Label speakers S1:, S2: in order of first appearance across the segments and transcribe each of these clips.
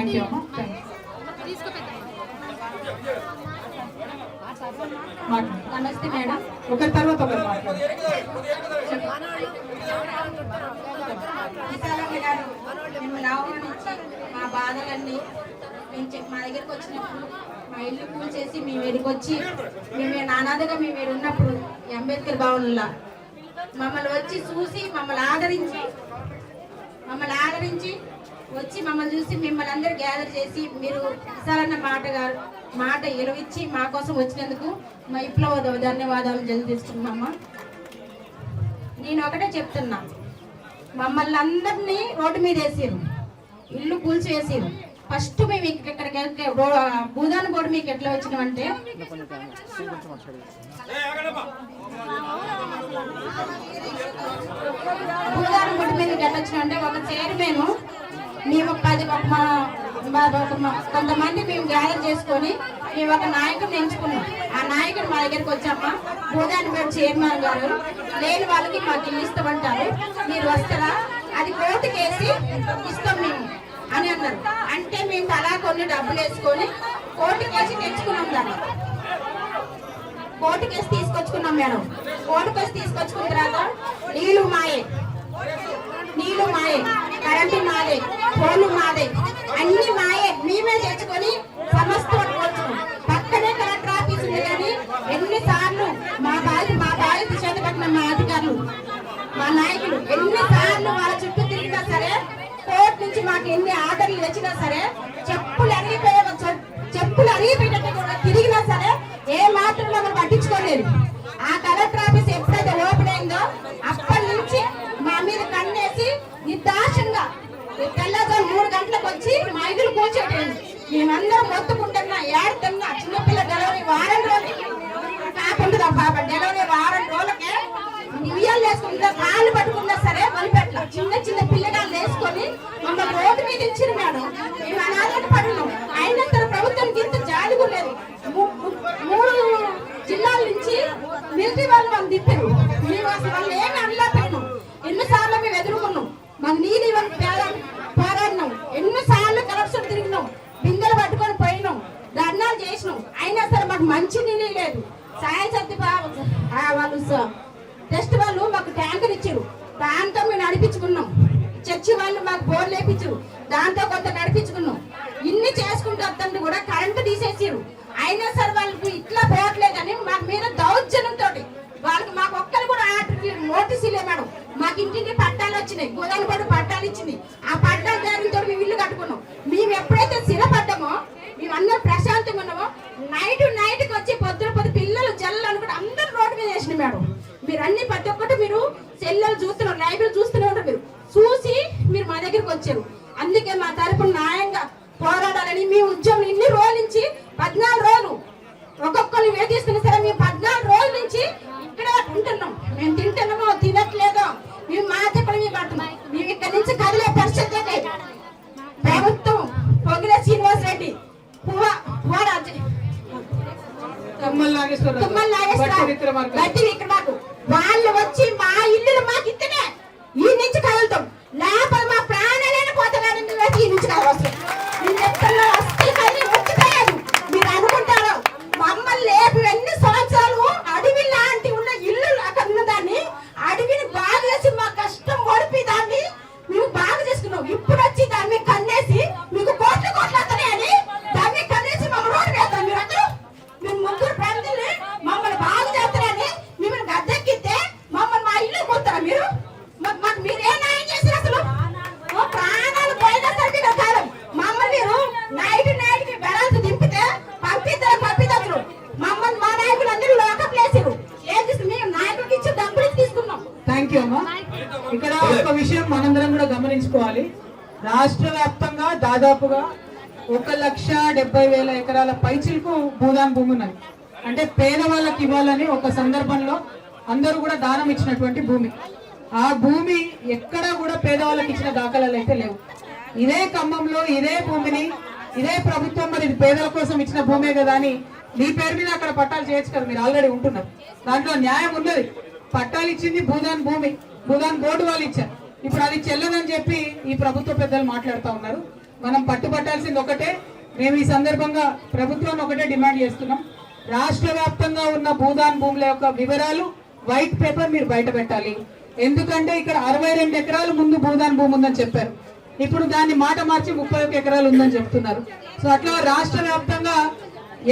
S1: Thank you అమ్మా.
S2: నమస్తే madam.
S1: ఒకరి తర్వాత ఒకరు మాట్లాడారు.
S2: మిమ్మల్ని ఆహ్వానించి మా బాధలన్నీ మా దగ్గరికి వచ్చినప్పుడు మా ఇల్లు కూల్ చేసి మేము ఎదికొచ్చి మేము నానాదగా మేము ఉన్నప్పుడు అంబేద్కర్ భవన్లో మమ్మల్ని వచ్చి చూసి మమ్మల్ని ఆదరించి వచ్చి మమ్మల్ని చూసి మిమ్మల్ని అందరూ గ్యాదర్ చేసి మీరు విశాలన్న మాట ఎలువిచ్చి మా కోసం వచ్చినందుకు మా విప్లవ ధన్యవాదాలు జల్దిస్తున్నామ్మా. నేను ఒకటే చెప్తున్నా, మమ్మల్ని అందరినీ రోడ్డు మీద వేసారు, ఇల్లు కూల్చివేసారు. ఫస్ట్ మేము ఇక్కడికి భూదాన్ బోర్డు మీకు ఎట్లా వచ్చినామంటే భూదాన్ బోర్డు మీద ఎట్లా వచ్చినామంటే ఒక చైర్మన్ మేము కొంతమంది మేము గ్యాదర్ చేసుకొని మేము ఒక నాయకుడిని ఎంచుకున్నాం. ఆ నాయకుడు మా దగ్గరికి వచ్చామా, భూదాన్ బోర్డు చైర్మన్ గారు లేని వాళ్ళకి మాకు ఇల్లు ఇస్తామంటారు, మీరు వస్తారా, అది కోర్టుకేసి ఇస్తాం మేము అని అన్నారు. అంటే మేము తలా కొన్ని డబ్బులు వేసుకొని కోర్టుకేసి తెచ్చుకున్నాం. దాన్ని కోర్టుకేసి తీసుకొచ్చుకున్నాం మేడం. కోర్టుకేసి తీసుకొచ్చుకున్న తర్వాత నీళ్లు మాయే, కరెంటు మాదే, ఫోన్లు మాదే, అన్ని మాయే. మేమే తెచ్చుకొని సమస్త పక్కనే కలెక్టర్ ఆఫీస్ ఉంది. కానీ ఎన్నిసార్లు మా బాధ్యత చేతపట్టిన మా అధికారులు మా నాయకులు ఎన్నిసార్లు వాళ్ళ చుట్టూ తిరిగినా సరే, కోర్టు నుంచి మాకు ఎన్ని ఆర్డర్లు వచ్చినా సరే, చెప్పులు అరిగిపోయినట్టు కూడా తిరిగినా సరే ఏ మాత్రం మనం పట్టించుకోలేదు. ఆ కలెక్టర్ ఆఫీస్ ఎప్పుడైతే ఓపెన్ అయిందో అప్పటి నుంచి మా మీద కన్నేసి నిర్దాక్షంగా తెల్లవారు 3 గంటలకు వచ్చి మా ఇల్లు కూర్చోటండి. మేమందరం మొత్తుకుంటున్నా, ఏడుతున్నా. చిన్నపిల్ల డెలివరీ వారం రోజులకి కాకుండా పాప డెలివరీ వారం రోజులకే ఉయ్యాలు వేసుకుంటా కాళ్ళు పట్టుకున్నా సరే వలిపెట్ల చిన్న పిల్లగాళ్ళు వేసుకొని మమ్మల్ని రోడ్డు మీద ఇచ్చిన మేడం. మేము అనాథకు పడినాం. అయినంత ప్రభుత్వానికి ఇంత జాలిగులేదు. 3 జిల్లాల నుంచి మిలిటరీ వాళ్ళు తిప్పారు. మేము అసలు వాళ్ళు ఏమి అనలేకపోయినాం. ఎన్నిసార్లు మేము ఎదుర్కొన్నాం. మాకు నీళ్ళు పోరాడినాం. ఎన్నిసార్లు కలెక్షన్ తిరిగినాం, బిందెలు పట్టుకొని పోయినాం, ధర్నాలు చేసినాం. అయినా సరే మాకు మంచి నీళ్ళు లేదు. సాయం సత్య వాళ్ళు టెస్ట్ వాళ్ళు మాకు ట్యాంకర్ ఇచ్చారు, దాంతో మేము నడిపించుకున్నాం. చర్చి వాళ్ళు మాకు బోర్లు వేపించారు, దాంతో కొంత నడిపించుకున్నాం. ఇన్ని చేసుకుంటూ వస్తుంటే కూడా కరెంటు తీసేసారు. అయినా సరే వాళ్ళకి ఇట్లా పోవట్లేదని మాకు మీద దౌర్జన్యంతో వాళ్ళకి మాకు ఒక్కరు కూడా నోటీస్ ఇలే మేడం. మాకు ఇంటింటి పట్టాలు వచ్చినాయి, గోదావరి పట్టాలు ఇచ్చింది. ఆ పట్టాల దారితో మేము ఇల్లు కట్టుకున్నాం. మేము ఎప్పుడైతే స్థిరపడ్డామో మేమందరం ప్రశాంతంగా ఉన్నామో, నైట్కి వచ్చి పొద్దు పిల్లలు జల్లు అనుకుంటే అందరూ రోడ్డు మీద వేసిన మేడం. మీరు అన్ని ప్రతి ఒక్కటి మీరు సెల్లలు చూస్తున్నారు, లైబ్రరీ చూస్తూనే ఉంటారు. మీరు చూసి మీరు మా దగ్గరికి వచ్చారు. అందుకే మా తరపున న్యాయంగా పోరాడాలని మీ ఉద్యమం ఇన్ని రోజుల నుంచి 14 రోజులు ఒక్కొక్కరిని వేధిస్తున్నా సరే మేము 14 రోజుల నుంచి ఇక్కడే ఉంటున్నాం. మేము తింటున్నామో తినట్లేదో మేము మా చెప్పడం మేము పడుతున్నాం. మేము ఇక్కడ నుంచి కదిలే పరిస్థితి లేదు. ప్రభుత్వం పొగిలే శ్రీనివాస్ రెడ్డి వాళ్ళు వచ్చి మా ఇల్లు మాకు ఇస్తేనే ఈ నుంచి కదులుతాం, లేకపోతే మా ప్రాణాలైనా పోతాడు. ఈ నుంచి కదలవస్తాం. నేను చెప్తున్నా, వచ్చిపోయారు. మీరు అనుకుంటారు మమ్మల్ని లేపు ఎన్ని సంవత్సరాలు అడవి లాంటి ఉన్న ఇల్లు అక్కడ ఉన్నదాన్ని అడవిని బాగా చేసి మా కష్టం ఓడిపి దాన్ని మేము బాగా చేసుకున్నాం. ఇప్పుడు వచ్చి దాన్ని కన్నేసి మీకు కోట్లు వస్తాయని దాన్ని కన్నేసి మమ్మల్ని రోడ్డు వేస్తాం. మీరు అందరూ మేము 3 ఫ్యామిలీని మమ్మల్ని బాగా చేస్తారని మిమ్మల్ని గద్దెక్కితే మమ్మల్ని మా ఇల్లు పోతారా మీరు? మాకు మీరే న్యాయం చేశారు? అసలు ప్రాణాలు పోయినా సరే కాలం మమ్మల్ని మీరు నైట్కి బెరాల్సి దింపితే పంపిద్దరు మమ్మల్ని మా నాయకులు అందరూ లోకప్ లేసారు. ఏం చేసి మేము నాయకుడికి ఇచ్చి డబ్బులు తీసుకున్నాం.
S1: థ్యాంక్ యూ అమ్మా. ఇక్కడ ఒక విషయం మనందరం కూడా గమనించుకోవాలి. రాష్ట్ర వ్యాప్తంగా దాదాపుగా 1,70,000 ఎకరాల పైచిలకు భూదాన్ భూమి ఉన్నది. అంటే పేదవాళ్ళకి ఇవ్వాలని ఒక సందర్భంలో అందరూ కూడా దానం ఇచ్చినటువంటి భూమి. ఆ భూమి ఎక్కడా కూడా పేదవాళ్ళకి ఇచ్చిన దాఖలాలు అయితే లేవు. ఇదే ఖమ్మంలో ఇదే భూమిని ఇదే ప్రభుత్వం మరి ఇది పేదల కోసం ఇచ్చిన భూమే కదా అని మీ పేరు మీద అక్కడ పట్టాలు చేయొచ్చు కదా. మీరు ఆల్రెడీ ఉంటున్నారు, దాంట్లో న్యాయం ఉన్నది. పట్టాలు ఇచ్చింది భూదాన్ భూమి, భూదాన్ బోర్డు వాళ్ళు ఇచ్చారు. ఇప్పుడు అది చెల్లదని చెప్పి ఈ ప్రభుత్వ పెద్దలు మాట్లాడుతూ ఉన్నారు. మనం పట్టుబట్టాల్సింది ఒకటే. మేము ఈ సందర్భంగా ప్రభుత్వాన్ని ఒకటే డిమాండ్ చేస్తున్నాం, రాష్ట్ర వ్యాప్తంగా ఉన్న భూదాన్ భూముల యొక్క వివరాలు వైట్ పేపర్ మీరు బయట పెట్టాలి. ఎందుకంటే ఇక్కడ 62 ఎకరాలు ముందు భూదాన్ భూమి ఉందని చెప్పారు, ఇప్పుడు దాన్ని మాట మార్చి 31 ఎకరాలు ఉందని చెప్తున్నారు. సో అట్లా రాష్ట్ర వ్యాప్తంగా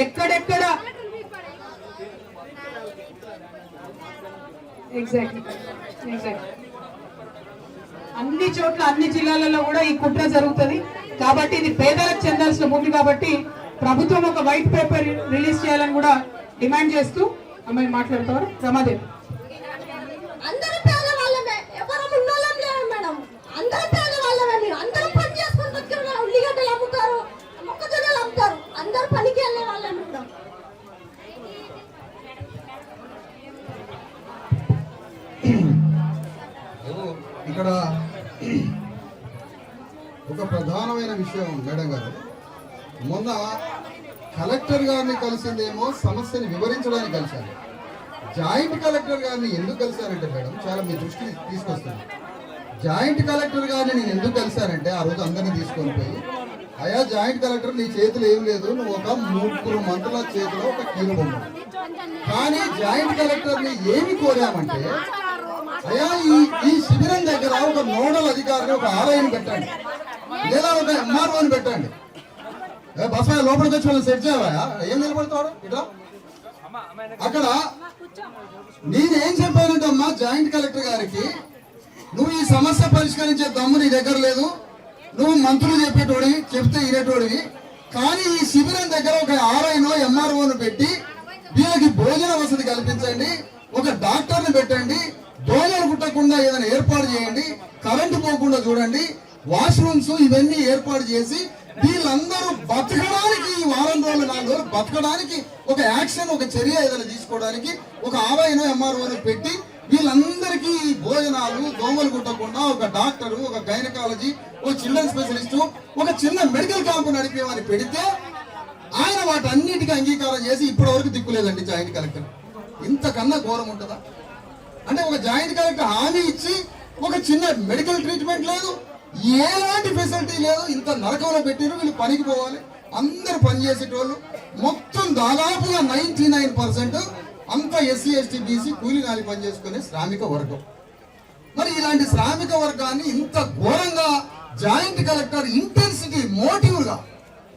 S1: ఎక్కడెక్కడ ఎగ్జాక్ట్లీ అన్ని చోట్ల అన్ని జిల్లాలలో కూడా ఈ కుట్ర జరుగుతుంది. కాబట్టి ఇది పేదలకు చెందాల్సిన భూమి కాబట్టి ప్రభుత్వం ఒక వైట్ పేపర్ రిలీజ్ చేయాలని కూడా డిమాండ్ చేస్తూ అమ్మాయి మాట్లాడతారు. రమాదేవి.
S2: అందరూ పేదవాళ్ళమే, ఎవరు ఉన్నోళ్ళం లేవు మేడం. అందరూ పేదవాళ్ళమే. మీరు అందరూ పని చేసుకొని బతికిన ఉల్లిగడ్డలు అమ్ముతారు, మొక్కజొన్నలు అమ్ముతారు. అందరూ పనికి వెళ్ళే వాళ్ళే మేడం.
S3: ఇక్కడ ఒక ప్రధానమైన విషయం మేడం గారు, మొన్న కలెక్టర్ గారిని కలిసిందేమో సమస్యని వివరించడానికి కలిశారు. జాయింట్ కలెక్టర్ గారిని ఎందుకు కలిశారంటే మేడం, చాలా మీ దృష్టికి తీసుకొస్తాను. జాయింట్ కలెక్టర్ గారిని నేను ఎందుకు కలిశానంటే, ఆ రోజు అందరినీ తీసుకొని పోయి, అయ్యా జాయింట్ కలెక్టర్ నీ చేతులు ఏం లేదు, నువ్వు ఒక 3 మంత్రుల చేతిలో ఒక కీలుబొమ్మ. కానీ జాయింట్ కలెక్టర్ని ఏమి కోరామంటే, అయ్యా ఈ శిబిరం దగ్గర ఒక నోడల్ అధికారిని, ఒక ఆర్ఐని పెట్టండి, లేదా ఒక ఎంఆర్ఓని పెట్టండి. బస్సు లోపలికి వచ్చి వాళ్ళు సెట్ చేయవా, ఏం నిలబడతాడు ఇట్లా. అక్కడ నేనేం చెప్పానంటే అమ్మా జాయింట్ కలెక్టర్ గారికి, నువ్వు ఈ సమస్య పరిష్కరించే దమ్ము నీ దగ్గర లేదు, నువ్వు మంత్రులు చెప్పేటోడివి, చెప్తే ఇనేటోడివి. కానీ ఈ శిబిరం దగ్గర ఒక ఆర్ఐనో ఎంఆర్ఓను పెట్టి వీళ్ళకి భోజన వసతి కల్పించండి, ఒక డాక్టర్ని పెట్టండి, దోమలు కుట్టకుండా ఏదైనా ఏర్పాటు చేయండి, కరెంటు పోకుండా చూడండి, వాష్రూమ్స్ ఇవన్నీ ఏర్పాటు చేసి వీళ్ళందరూ బతకడానికి, ఈ వారం రోజులు 4 రోజులు బతకడానికి ఒక యాక్షన్, ఒక చర్య ఏదైనా తీసుకోవడానికి ఒక ఆర్ఐనో ఎంఆర్ఓను పెట్టి వీళ్ళందరికీ భోజనాలు, దోమలు కుట్టకుండా ఒక డాక్టరు, ఒక గైనకాలజీ, ఒక చిల్డ్రన్ స్పెషలిస్టు, ఒక చిన్న మెడికల్ క్యాంపు నడిపేవాని పెడితే ఆయన వాటన్నిటికీ అంగీకారం చేసి ఇప్పటి వరకు దిక్కులేదండి జాయింట్ కలెక్టర్. ఇంతకన్నా ఘోరం ఉంటుందా? అంటే ఒక జాయింట్ కలెక్టర్ హామీ ఇచ్చి ఒక చిన్న మెడికల్ ట్రీట్మెంట్ లేదు, ఎలాంటి ఫెసిలిటీ లేదు, ఇంత నరకంలో పెట్టారు. వీళ్ళు పనికి పోవాలి, అందరు పనిచేసేటోళ్ళు మొత్తం దాదాపుగా 99% అంతా ఎస్సీ ఎస్టీ బీసీ కూలీ నాలి పనిచేసుకునే శ్రామిక వర్గం. మరి ఇలాంటి శ్రామిక వర్గాన్ని ఇంత ఘోరంగా జాయింట్ కలెక్టర్ ఇంటెన్సిటీ మోటివ్గా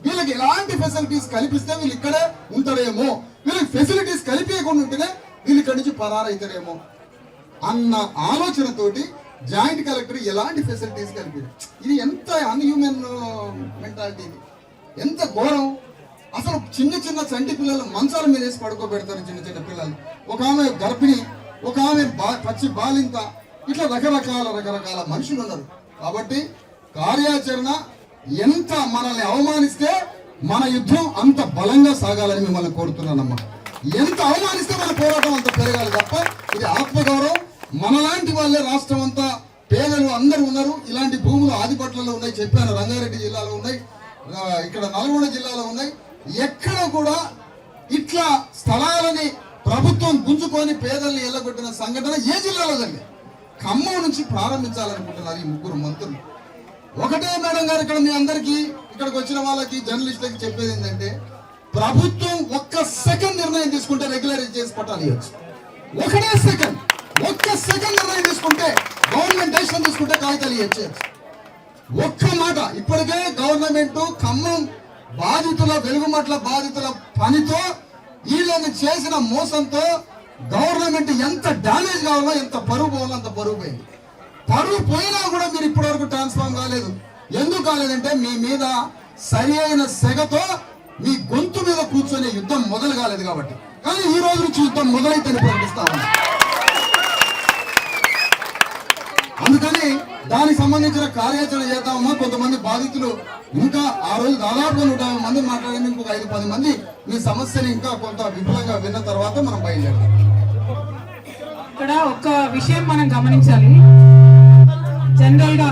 S3: వీళ్ళకి ఎలాంటి ఫెసిలిటీస్ కల్పిస్తే వీళ్ళు ఇక్కడే ఉంటారేమో, వీళ్ళకి ఫెసిలిటీస్ కలిపేయకుండా ఉంటేనే వీళ్ళు ఇక్కడి నుంచి పరారైతారేమో అన్న ఆలోచనతోటి జాయింట్ కలెక్టర్ ఎలాంటి ఫెసిలిటీస్ కలిపారు. ఇది ఎంత అన్హ్యూమన్ మెంటాలిటీ, ఇది ఎంత ఘోరం. అసలు చిన్న చిన్న చంటి పిల్లలు మంచాల మీద వేసి పడుకోబెడతారు, చిన్న చిన్న పిల్లలు. ఒక ఆమె గర్భిణి, ఒక ఆమె పచ్చి బాలింత, ఇట్లా రకరకాల మనుషులు ఉన్నారు. కాబట్టి కార్యాచరణ ఎంత మనల్ని అవమానిస్తే మన యుద్ధం అంత బలంగా సాగాలని మిమ్మల్ని కోరుతున్నానమ్మా. ఎంత అవమానిస్తే మన పోరాటం అంత పెరగాలి తప్ప ఇది ఆత్మగౌరవం. మనలాంటి వాళ్ళే రాష్ట్రం అంతా పేదలు అందరూ ఉన్నారు. ఇలాంటి భూములు ఆదిపట్లలో ఉన్నాయి, చెప్పాను, రంగారెడ్డి జిల్లాలో ఉన్నాయి, ఇక్కడ నల్గొండ జిల్లాలో ఉన్నాయి. ఎక్కడ కూడా ఇట్లా స్థలాలని ప్రభుత్వం గుంజుకొని పేదల్ని ఎల్లగొట్టిన సంఘటన ఏ జిల్లాలో జరిగింది? ఖమ్మం నుంచి ప్రారంభించాలనుకుంటున్నారు ఈ 3 మంత్రులు. ఒకటే మేడం గారు, ఇక్కడ మీ అందరికీ, ఇక్కడికి వచ్చిన వాళ్ళకి, జర్నలిస్టులకి చెప్పేది ఏంటంటే, ప్రభుత్వం ఒక్క సెకండ్ నిర్ణయం తీసుకుంటే రెగ్యులరైజ్ చేసి పట్టాలు ఇవ్వచ్చు. ఒక్క సెకండ్ నిర్ణయం తీసుకుంటే, గవర్నమెంట్ డెసిషన్ తీసుకుంటే కాగితాలు ఇవ్వచ్చు. ఒక్క మాట. ఇప్పటికే గవర్నమెంట్ ఖమ్మం బాధితుల, వెలుగుమట్ల బాధితుల పనితో, వీళ్ళని చేసిన మోసంతో గవర్నమెంట్ ఎంత డ్యామేజ్ కావాలో, ఎంత పరువు పోవాలో అంత పరువు పోయింది. పరువు పోయినా కూడా మీరు ఇప్పటి వరకు ట్రాన్స్ఫార్మ్ కాలేదు. ఎందుకు కాలేదంటే మీ మీద సరి అయిన సెగతో మీ గొంతు మీద కూర్చొని యుద్ధం మొదలు కాలేదు కాబట్టి. కానీ ఈ రోజు నుంచి యుద్ధం మొదలైతే ప్రకటిస్తామని. అందుకని దానికి సంబంధించిన కార్యాచరణ చేద్దామమ్మా. కొంతమంది బాధితులు ఇంకా ఆ రోజు దాదాపు 150 మంది మాట్లాడి, ఇంకొక 5-10 మంది మీ సమస్యని ఇంకా కొంత విపులంగా విన్న తర్వాత మనం బయలుదేరాం.
S1: ఇక్కడ ఒక విషయం మనం గమనించాలి. జనరల్ గా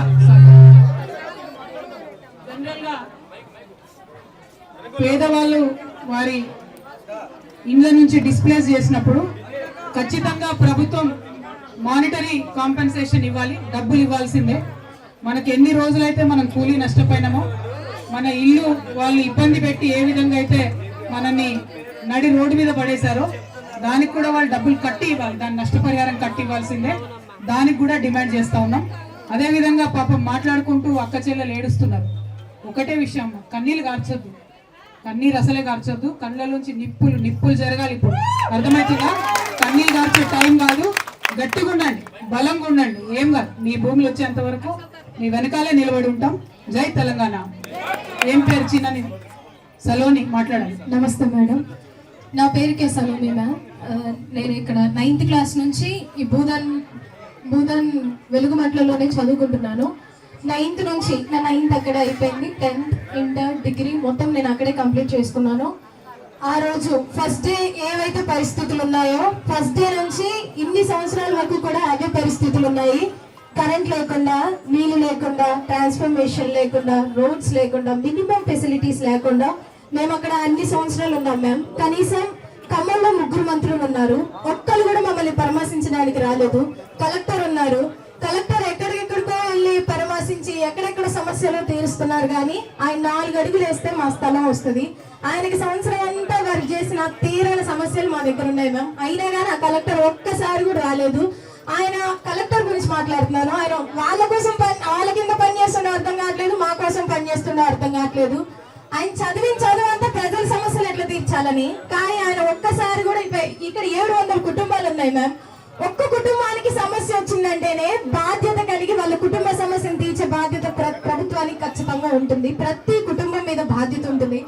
S1: పేదవాళ్ళు వారి ఇండ్ల నుంచి డిస్ప్లేస్ చేసినప్పుడు ఖచ్చితంగా ప్రభుత్వం మానిటరీ కాంపెన్సేషన్ ఇవ్వాలి, డబ్బులు ఇవ్వాల్సిందే. మనకి ఎన్ని రోజులైతే మనం కూలీ నష్టపోయినామో మన ఇల్లు వాళ్ళు ఇబ్బంది పెట్టి ఏ విధంగా అయితే మనల్ని నడి రోడ్డు మీద పడేశారో దానికి కూడా వాళ్ళు డబ్బులు కట్టి ఇవ్వాలి, దాని నష్టపరిహారం కట్టి ఇవ్వాల్సిందే. దానికి కూడా డిమాండ్ చేస్తా ఉన్నాం. అదే విధంగా పాపం మాట్లాడుకుంటూ అక్క చెల్లెలు ఏడుస్తున్నారు. ఒకటే విషయం, కన్నీళ్ళు కార్చొద్దు, కన్నీరు అసలే కార్చొద్దు. కళ్ళలోంచి నిప్పులు జరగాలి. ఇప్పుడు అర్థమవుతుందా? కన్నీళ్ళు కార్చే టైం కాదు. గట్టిగా ఉండండి, బలంగా ఉండండి. ఏం కాదు, మీ భూములు వచ్చేంత వరకు మీ వెనకాలే నిలబడి ఉంటాం. జై తెలంగాణ. ఏం పేరు? చిన్న సలోని, మాట్లాడాలి.
S4: నమస్తే మేడం, నా పేరు కే సలోమి మ్యామ్. నేను ఇక్కడ 9th క్లాస్ నుంచి ఈ భూదాన్ వెలుగుమట్లలోనే చదువుకుంటున్నాను. 9th నుంచి నా 9th అక్కడ అయిపోయింది. 10th, ఇంటర్, డిగ్రీ మొత్తం నేను అక్కడే కంప్లీట్ చేసుకున్నాను. ఆ రోజు ఫస్ట్ డే ఏవైతే పరిస్థితులు ఉన్నాయో, ఫస్ట్ డే నుంచి ఇన్ని సంవత్సరాల వరకు కూడా అవే పరిస్థితులు ఉన్నాయి. కరెంట్ లేకుండా, నీళ్లు లేకుండా, ట్రాన్స్ఫర్మేషన్ లేకుండా, రోడ్స్ లేకుండా, మినిమం ఫెసిలిటీస్ లేకుండా మేము అక్కడ అన్ని సంవత్సరాలు ఉన్నాం మ్యామ్. కనీసం ఖమ్మంలో 3 మంత్రులు ఉన్నారు, ఒక్కరు కూడా మమ్మల్ని పరామర్శించడానికి రాలేదు. కలెక్టర్ ఉన్నారు, కలెక్టర్ ఎక్కడికెక్కడికో వెళ్ళి పరామర్శించి ఎక్కడెక్కడ సమస్యలు తీరుస్తున్నారు. కానీ ఆయన 4 అడుగులు వేస్తే మా స్థలం వస్తుంది. ఆయనకి సంవత్సరం అంతా వర్క్ చేసిన తీరని సమస్యలు మా దగ్గర ఉన్నాయి మ్యామ్. అయినా కానీ ఆ కలెక్టర్ ఒక్కసారి కూడా రాలేదు. ఆయన కలెక్టర్ గురించి మాట్లాడుతున్నారు, ఆయన వాళ్ళ కోసం వాళ్ళ కింద పని చేస్తుండే అర్థం కావట్లేదు, మా కోసం పని చేస్తుండే అర్థం కావట్లేదు. ఆయన చదువు అంతా ప్రజల సమస్యలు ఎట్లా తీర్చాలని. కానీ ఆయన ఒక్కసారి కూడా ఇక్కడ 700 కుటుంబాలు ఉన్నాయి మ్యామ్. ఒక్క కుటుంబానికి సమస్య వచ్చిందంటేనే బాధ్యత కలిగి వాళ్ళ కుటుంబ సమస్యను తీర్చే బాధ్యత ప్రభుత్వానికి ఖచ్చితంగా ఉంటుంది. ప్రతి కుటుంబం మీద బాధ్యత ఉంటుంది.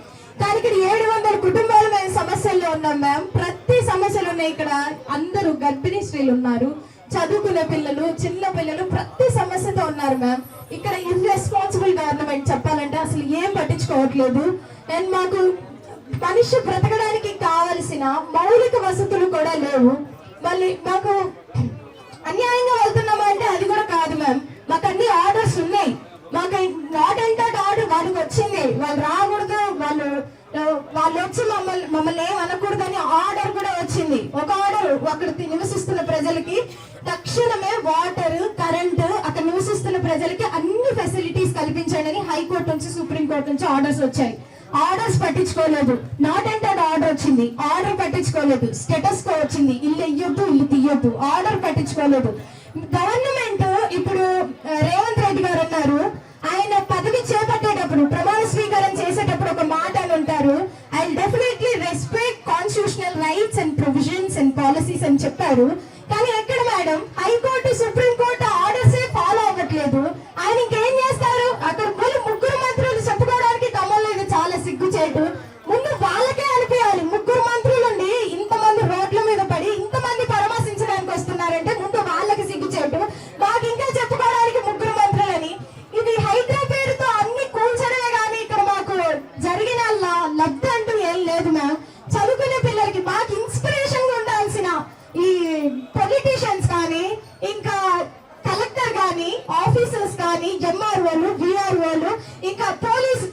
S4: కానీ ఇక్కడ 700 కుటుంబాలు మేము సమస్యల్లో ఉన్నాం మ్యామ్. ప్రతి సమస్యలు ఉన్నాయి. ఇక్కడ అందరూ గర్భిణీ స్త్రీలు ఉన్నారు, చదువుకునే పిల్లలు, చిన్న పిల్లలు, ప్రతి సమస్యతో ఉన్నారు మ్యామ్. ఇక్కడ ఇర్రెస్పాన్సిబుల్ గవర్నమెంట్ చెప్పాలంటే అసలు ఏం పట్టించుకోవట్లేదు. అండ్ మాకు మనిషి బ్రతకడానికి కావలసిన మౌలిక వసతులు కూడా లేవు. మళ్ళీ మాకు అన్యాయంగా వెళ్తున్నామా అంటే అది కూడా కాదు మ్యామ్. మాకు అన్ని ఆర్డర్స్ ఉన్నాయి. మాకు నాట్ ఎంటర్ ఆర్డర్ వాళ్ళకి వచ్చింది, వాళ్ళు రాకూడదు, వాళ్ళు వచ్చి మమ్మల్ని ఏం అనకూడదని ఆర్డర్ కూడా వచ్చింది. ఒక ఆర్డర్ అక్కడ నివసిస్తున్న ప్రజలకి తక్షణమే వాటర్, కరెంట్, అక్కడ నివసిస్తున్న ప్రజలకి అన్ని ఫెసిలిటీస్ కల్పించండి అని హైకోర్టు నుంచి, సుప్రీంకోర్టు నుంచి ఆర్డర్స్ వచ్చాయి. ఆర్డర్స్ పట్టించుకోలేదు. నాట్ ఎంటర్డ్ ఆర్డర్ వచ్చింది, ఆర్డర్ పట్టించుకోలేదు. స్టేటస్ కో వచ్చింది, ఇల్లు ఇయ్యొద్దు, ఇల్లు తీయొద్దు, ఆర్డర్ పట్టించుకోలేదు. గవర్నమెంట్ ఇప్పుడు రేవంత్ రెడ్డి గారు ఉన్నారు, ఆయన పదవి చేపట్టేటప్పుడు ప్రమాణ స్వీకారం చేసేటప్పుడు ఒక మాట అని ఉంటారు, I definitely respect constitutional rights and provisions and policies అని చెప్పారు. కానీ ఎక్కడ madam, high court, supreme court orders follow అవ్వట్లేదు. ఆయన ఇంకేం చేస్తారు? అక్కడ 3 మంత్రులు చెప్పుకోవడానికి ఖమ్మంలో ఇది చాలా సిగ్గుచేటు. ముందు వాళ్ళకే అనిపించాలి, 3 మంత్రులుండి ఇంతమంది రోడ్ల మీద పడి ఇంతమంది పరామర్శించడానికి వస్తున్నారంటే ముందు వాళ్ళకి సిగ్గుచేటు. మాకు ఇంకా చెప్పుకోవడానికి 3 మంత్రులని. ఇది హైదరాబాద్ పేరుతో అన్ని కూల్చడమే కానీ ఇక్కడ మాకు జరిగిన లబ్ధి అంటూ ఏం లేదు మ్యామ్. చదువుకునే పిల్లలకి మాకు ఇన్స్పిరేషన్ ఉండాల్సిన ఈ పొలిటీషియన్స్ కానీ, ఇంకా కలెక్టర్ కానీ, ఆఫీసర్స్ కానీ, ఎంఆర్ఓలు, విఆర్ఓలు, ఇంకా పోలీస్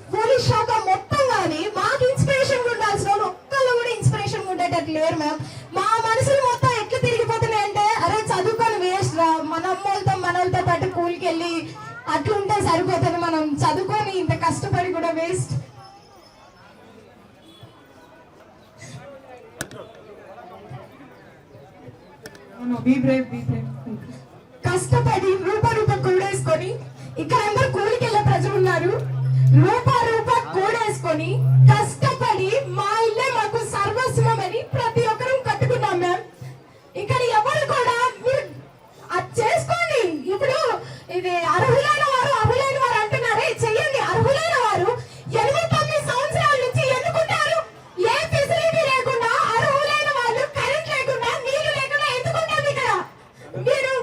S4: శాఖ మొత్తం కానీ మాకు ఇన్స్పిరేషన్ ఉండాల్సిన వాళ్ళు ఒక్కళ్ళు కూడా ఇన్స్పిరేషన్ ఉండేటట్టు లేరు మ్యామ్. మా మనసులు మొత్తం ఎట్లా తిరిగిపోతున్నాయంటే, అరే చదువుకొని వేస్ట్ రా, మనోళ్ళతో పాటు కూలికి వెళ్ళి అట్లుంటే సరిపోతుంది, మనం చదువుకొని ఇంత కష్టపడి కూడా వేస్ట్. కష్టపడి రూప కూడేసుకొని, ఇక్కడ అందరూ కూలికి వెళ్ళే ప్రజలు ఉన్నారు, రూప కూడేసుకొని కష్టపడి మా ఇల్లే మాకు సర్వస్వం అని ప్రతి ఒక్కరూ కట్టుకున్నాం మ్యామ్. ఇక్కడ ఎవరు కూడా మీరు అది చేసుకోండి. ఇప్పుడు ఇది అర్హులైన వారు అంటున్నారే, చెయ్యండి. అర్హులైన వారు 8-9 సంవత్సరాల నుంచి ఎన్నుకుంటారు. ఏ ఫెసిలిటీ లేకుండా, అర్హులైన వాళ్ళు కరెంట్ లేకుండా, నీళ్లు లేకుండా ఎందుకుంటారు ఇక్కడ? మీరు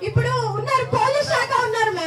S4: ఇప్పుడు ఉన్నారు, పోలీస్ శాఖ ఉన్నారు ma'am.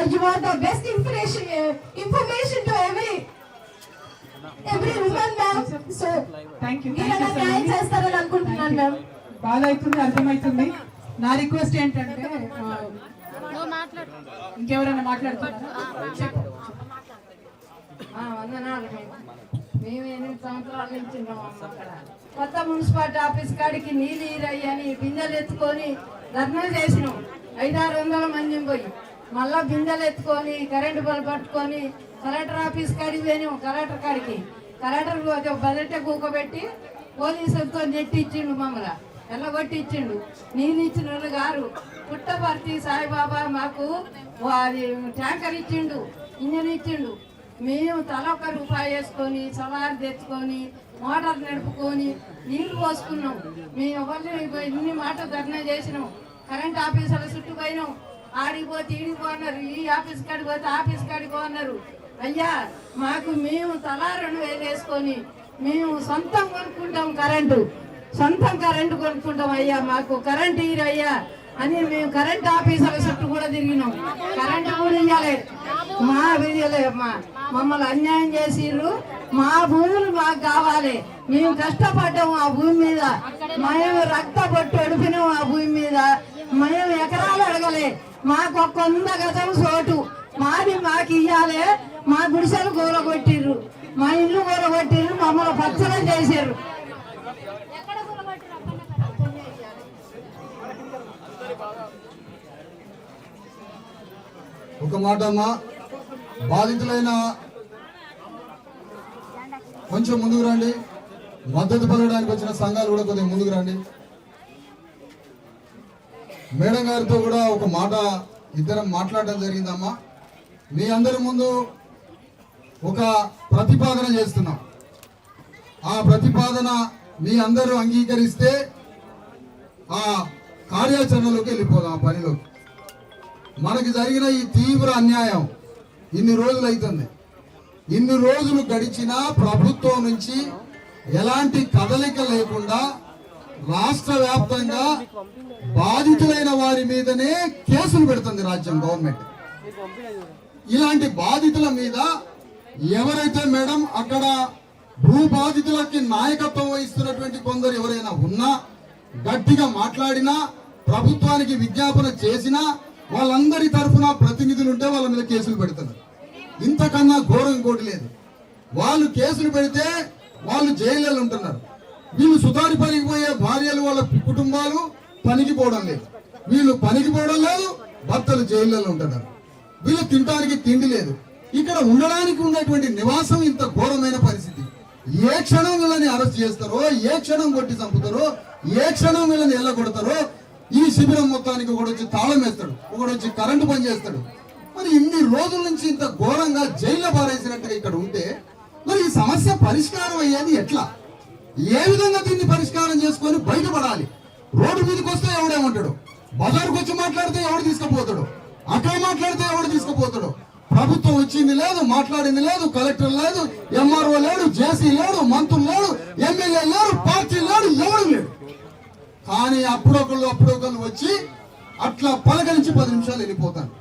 S4: you are the best information to every woman, ma'am. So
S1: thank you
S4: మీరు అలా న్యాయం చేస్తారని అనుకుంటున్నాను మ్యామ్.
S1: బాధ అవుతుంది, అర్థమవుతుంది. నా రిక్వెస్ట్ ఏంటంటే ఇంకెవరైనా మాట్లాడుతున్నారా? చెప్పు.
S2: వందనాలు. మేము 8 సంవత్సరాల నుంచి ఉన్నాము అక్కడ. కొత్త మున్సిపాలిటీ ఆఫీస్ కాడికి నీళ్ళు ఈరయ్యని బిందెలు ఎత్తుకొని ధర్నా చేసినాం. 500-600 మంది పోయి మళ్ళా బిందెలు ఎత్తుకొని కరెంటు బల్ పట్టుకొని కలెక్టర్ ఆఫీస్ కాడికి పోయినాం. కలెక్టర్ కాడికి బదట కూకబెట్టి పోలీసులతో నెట్టిచ్చిండు, మమ్మల్ని ఎల్లగొట్టి ఇచ్చిండు. నీళ్ళు ఇచ్చిన వాళ్ళు గారు పుట్టపర్తి సాయిబాబా మాకు అది ట్యాంకర్ ఇచ్చిండు, ఇంజన్ ఇచ్చిండు. మేము తల ₹1 వేసుకొని సలార్ తెచ్చుకొని మోటార్ నడుపుకొని నీళ్లు పోసుకున్నాం. మేము ఎవరిని ఇన్ని మాటలు ధర్నా చేసినాం. కరెంట్ ఆఫీసుల చుట్టూ పోయినాం. ఆడిపోతే ఈడిపో అన్నారు, ఈ ఆఫీస్ కాడికి పోతే ఆఫీస్ కాడికి అన్నారు. అయ్యా మాకు మేము తలా 2000 వేసుకొని మేము సొంతం కొనుక్కుంటాం, సొంతం కరెంటు కొనుక్కుంటాం. అయ్యా మాకు కరెంట్ ఇయ్యా అని మేము కరెంట్ ఆఫీసుల చుట్టూ కూడా తిరిగినాం. కరెంటు కూడా ఇవ్వాలి, మమ్మల్ని అన్యాయం చేసిర్రు. మా భూములు మాకు కావాలి, మేము కష్టపడ్డాము ఆ భూమి మీద, మేము రక్త పొట్టు అడిపినాం ఆ భూమి మీద. మేము ఎకరాలు అడగలే, మాకు 100 గజం చోటు మాది మాకు ఇయ్యాలి. మా గుడిసెలు కూరగొట్టిర్రు, మా ఇల్లు కూరగొట్టిర్రు, మమ్మల్ని పచ్చలం చేశారు.
S3: ఒక మాట అమ్మా, బాధితులైన కొంచెం ముందుకు రండి. మద్దతు పలకడానికి వచ్చిన సంఘాలు కూడా కొద్దిగా ముందుకు రండి. మేడం గారితో కూడా ఒక మాట ఇద్దరం మాట్లాడడం జరిగిందమ్మా. మీ అందరి ముందు ఒక ప్రతిపాదన చేస్తున్నాం. ఆ ప్రతిపాదన మీ అందరూ అంగీకరిస్తే ఆ కార్యాచరణలోకి వెళ్ళిపోదాం. ఆ పనిలోకి మనకి జరిగిన ఈ తీవ్ర అన్యాయం ఇన్ని రోజులు అవుతుంది. ఇన్ని రోజులు గడిచినా ప్రభుత్వం నుంచి ఎలాంటి కదలిక లేకుండా రాష్ట్ర వ్యాప్తంగా బాధితులైన వారి మీదనే కేసులు పెడుతుంది రాజ్యం, గవర్నమెంట్. ఇలాంటి బాధితుల మీద ఎవరైతే మేడం అక్కడ భూ బాధితులకి నాయకత్వం వహిస్తున్నటువంటి కొందరు ఎవరైనా ఉన్నా, గట్టిగా మాట్లాడినా, ప్రభుత్వానికి విజ్ఞాపన చేసినా, వాళ్ళందరి తరఫున ప్రతినిధులు ఉంటే వాళ్ళ మీద కేసులు పెడుతున్నారు. ఇంతకన్నా ఘోరం ఇంకోటి లేదు. వాళ్ళు కేసులు పెడితే వాళ్ళు జైల్లో ఉంటున్నారు. వీళ్ళు సుతారి పనికి పోయే భార్యలు వాళ్ళ కుటుంబాలు పనికి పోవడం లేదు, వీళ్ళు పనికి పోవడం లేదు, భర్తలు జైల్లో ఉంటున్నారు. వీళ్ళు తినడానికి తిండి లేదు. ఇక్కడ ఉండడానికి ఉన్నటువంటి నివాసం ఇంత ఘోరమైన పరిస్థితి. ఏ క్షణం వీళ్ళని అరెస్ట్ చేస్తారో, ఏ క్షణం కొట్టి చంపుతారో, ఏ క్షణం వీళ్ళని ఎల్లగొడతారో. ఈ శిబిరం మొత్తానికి ఒకడు వచ్చి తాళం వేస్తాడు, ఒకడు వచ్చి కరెంటు పని చేస్తాడు. మరి ఇన్ని రోజుల నుంచి ఇంత ఘోరంగా జైల్లో పారేసినట్టుగా ఇక్కడ ఉంటే మరి ఈ సమస్య పరిష్కారం అయ్యేది ఎట్లా? ఏ విధంగా దీన్ని పరిష్కారం చేసుకొని బయటపడాలి? రోడ్డు మీదకి వస్తే ఎవడేమంటాడు, బజార్కి వచ్చి మాట్లాడితే ఎవడు తీసుకుపోతాడు, అక్కడ మాట్లాడితే ఎవడు తీసుకుపోతాడు. ప్రభుత్వం వచ్చింది లేదు, మాట్లాడింది లేదు, కలెక్టర్ లేదు, ఎంఆర్ఓ లేడు, జేసీ లేడు, మంత్రులు లేడు, ఎమ్మెల్యే లేడు, పార్టీ లేడు, ఎవడు లేడు. కానీ అప్పుడొకళ్ళు వచ్చి అట్లా పలకరించి 10 నిమిషాలు వెళ్ళిపోతాను.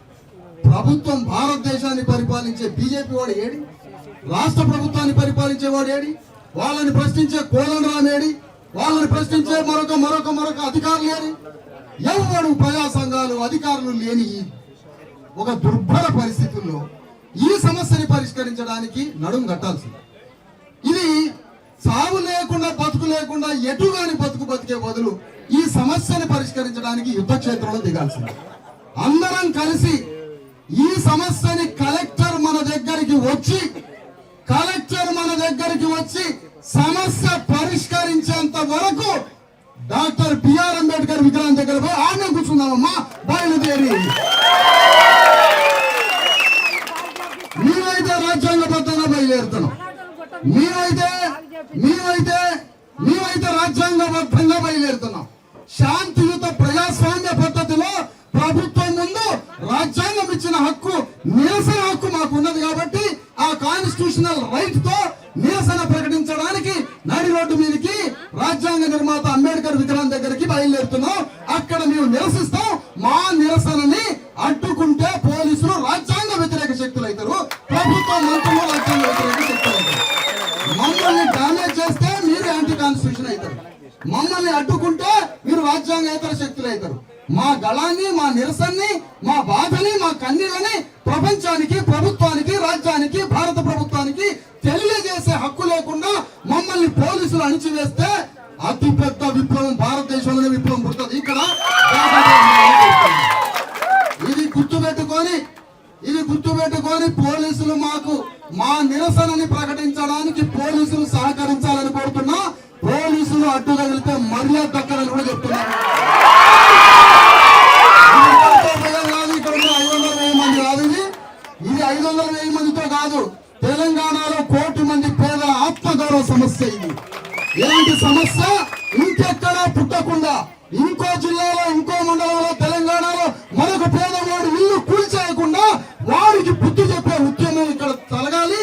S3: ప్రభుత్వం భారతదేశాన్ని పరిపాలించే బీజేపీ వాడు ఏడి, రాష్ట్ర ప్రభుత్వాన్ని పరిపాలించేవాడు ఏడి, వాళ్ళని ప్రశ్నించే కోదండరాం ఏడి, వాళ్ళని ప్రశ్నించే మరొక అధికారులు ఏడి? ఎవరు ప్రజా సంఘాలు అధికారులు లేని ఒక దుర్భర పరిస్థితుల్లో ఈ సమస్యని పరిష్కరించడానికి నడుం కట్టాల్సింది. ఇది సాగు లేకుండా బతుకు లేకుండా ఎటుగాని బతికే బదులు ఈ సమస్యని పరిష్కరించడానికి యుద్ధ క్షేత్రంలో దిగాల్సింది. అందరం కలిసి ఈ సమస్యని కలెక్టర్ మన దగ్గరికి వచ్చి సమస్య పరిష్కరించేంత వరకు డాక్టర్ బిఆర్ అంబేద్కర్ విగ్రహం దగ్గర పోయి ఆమె కూర్చుందామమ్మా. బయలుదేరి మేమైతే రాజ్యాంగబద్ధంగా బయలుదేరుతున్నాం, మేమైతే రాజ్యాంగబద్ధంగా బయలుదేరుతున్నాం. శాంతియుత ప్రజాస్వామ్య పద్ధతిలో ప్రభుత్వం ముందు రాజ్యాంగం ఇచ్చిన హక్కు, నిరసన హక్కు మాకు ఉన్నది కాబట్టి ఆ కాన్స్టిట్యూషనల్ రైట్ తో నిరసన ప్రకటించడానికి నడి రోడ్డు మీదకి రాజ్యాంగ నిర్మాత అంబేద్కర్ విగ్రహం దగ్గరికి బయలుదేరుతున్నాం. అక్కడ మేము నిరసిస్తాం. మా నిరసనని అడ్డుకుంటే పోలీసులు రాజ్యాంగ శక్తులు అవుతారు, ప్రభుత్వ మంత్రులు రాజ్యాంగ వ్యతిరేక శక్తులు అవుతారు. మమ్మల్ని డామేజ్ చేస్తే మీరు యాంటీ కాన్స్టిట్యూషన్ అవుతారు, మమ్మల్ని అడ్డుకుంటే మీరు రాజ్యాంగేతర శక్తులు అవుతారు. మా గళాన్ని, మా నిరసనని, మా బాధని, మా కన్నీళ్ళని ప్రపంచానికి, ప్రభుత్వానికి, రాజ్యానికి, భారత ప్రభుత్వానికి తెలియజేసే హక్కు లేకుండా మమ్మల్ని పోలీసులు అణిచివేస్తే అతిపెద్ద విప్లవం, భారతదేశంలోనే విప్లవం పుడుతుంది. ఇక్కడ ఇది గుర్తుపెట్టుకొని పోలీసులు మాకు మా నిరసనని ప్రకటించడానికి పోలీసులు సహకరించాలని కోరుతున్నా. పోలీసులు అడ్డు తగిలితే మర్యాద దక్కరని కూడా చెప్తున్నారు. ఇక్కడ 500,000 మంది కాదు, ఇది 500,000 మందితో కాదు. తెలంగాణలో 1 కోటి మంది పేదల ఆత్మగౌరవ సమస్య ఇది. ఇలాంటి సమస్య ఇంకెక్కడా పుట్టకుండా ఇంకో జిల్లాలో, ఇంకో మండలంలో, తెలంగాణలో మరొక పేదవాడు ఇల్లు కూల్చేయకుండా వారికి బుద్ధి చెప్పే ఉద్యమం ఇక్కడ తలగాలి,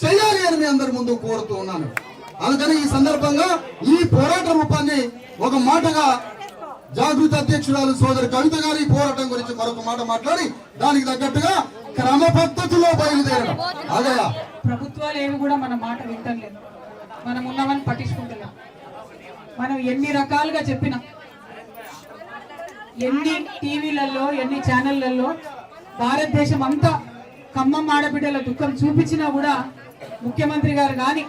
S3: చేయాలి అని మీ అందరి ముందు కోరుతూ ఉన్నాను. అందుకని ఈ సందర్భంగా ఈ పోరాట రూపాన్ని ఒక మాటగా జాగృతి అధ్యక్షురాలు సోదరి కవిత గారి ఈ పోరాటం గురించి మరొక మాట మాట్లాడి దానికి తగ్గట్టుగా క్రమ పద్ధతిలో బయలుదేరడం. అదే
S1: ప్రభుత్వాలు ఏవి కూడా మన మాట వింటలేదు, మనం ఉన్నామని పట్టించుకుంటున్నాం. మనం ఎన్ని రకాలుగా చెప్పినా, ఎన్ని టీవీలలో, ఎన్ని ఛానళ్లలో భారతదేశం అంతా ఖమ్మం ఆడబిడ్డల దుఃఖం చూపించినా కూడా ముఖ్యమంత్రి గారు కానీ,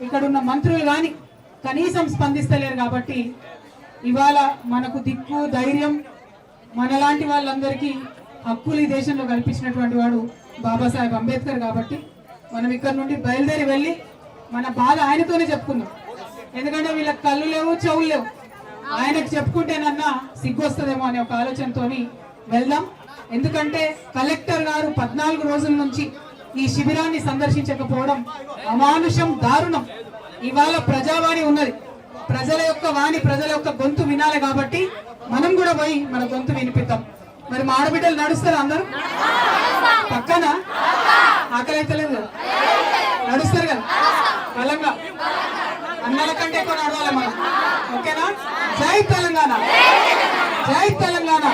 S1: ఇక్కడ ఉన్న మంత్రులు కానీ కనీసం స్పందిస్తలేరు. కాబట్టి ఇవాళ మనకు దిక్కు, ధైర్యం, మనలాంటి వాళ్ళందరికీ హక్కులు ఈ దేశంలో కల్పించినటువంటి వాడు బాబాసాహెబ్ అంబేద్కర్. కాబట్టి మనం ఇక్కడ నుండి బయలుదేరి వెళ్ళి మన బాధ ఆయనతోనే చెప్పుకుందాం. ఎందుకంటే వీళ్ళకి కళ్ళు లేవు, చెవులు లేవు. ఆయనకు చెప్పుకుంటేనన్నా సిగ్గు వస్తుందేమో అనే ఒక ఆలోచనతోని వెళ్దాం. ఎందుకంటే కలెక్టర్ గారు 14 రోజుల నుంచి ఈ శిబిరాన్ని సందర్శించకపోవడం అమానుషం, దారుణం. ఇవాళ ప్రజావాణి ఉన్నది, ప్రజల యొక్క వాణి, ప్రజల యొక్క గొంతు వినాలి. కాబట్టి మనం కూడా పోయి మన గొంతు వినిపిద్దాం. మరి మా ఆడబిడ్డలు నడుస్తారు, అందరూ పక్కన ఆకలి అయితే లేదు కదా, నడుస్తారు కదా బలంగా, అన్నల కంటే ఎక్కువ నడవాలి మనం. ఓకేనా? జై తెలంగాణ, జై తెలంగాణ.